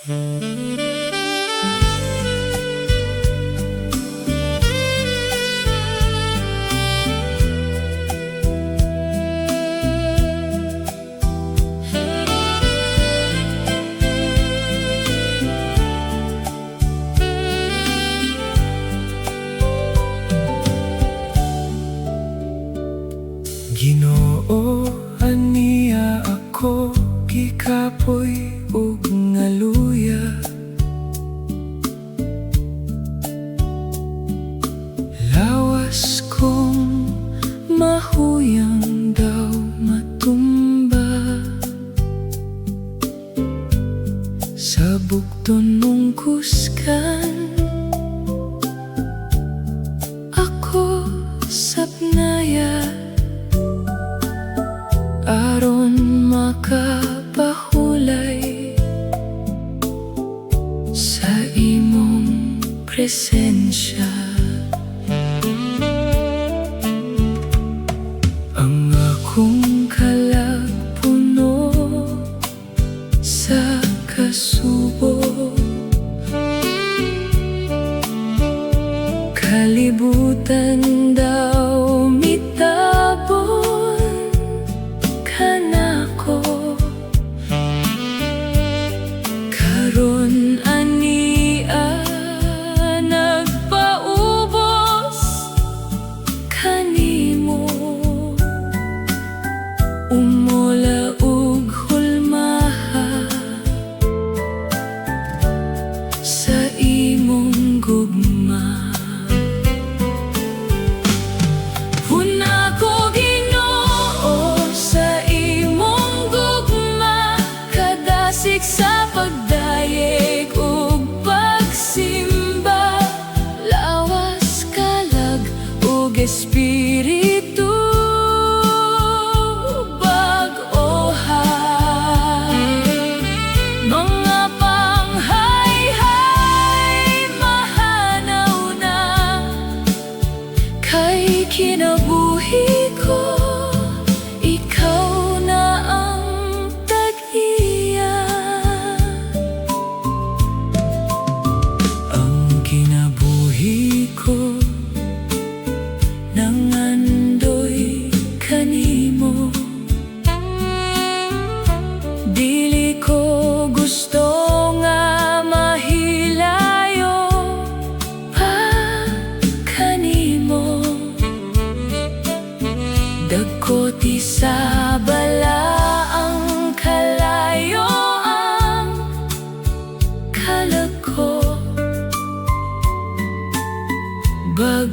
Ginoo, aniya ako gikapoy ug ngaluya. Lawas kong mahuyang daw matumba sa bugton mong kuskan. Ako sapnaya aron makapahulay sa imong presensya. Ang akong kalag puno sa kasubo, kalibutan daw mitabon kanako. Karon ania nagpaubos kanimo, umola ug hulmaha sa imong gugma. Sa pagdayeg ug pagsimba, lawas kalag ug espiritu bag-oha. Mga panghayhay mahanaw na kay kinabuhi ko. Ikaw na ang tag-iya. Ko nangandoy kanimo, dili ko gusto nga mahilayo pa kanimo. Dagko ti sa bala ang kalayo ang kalag ko. Bag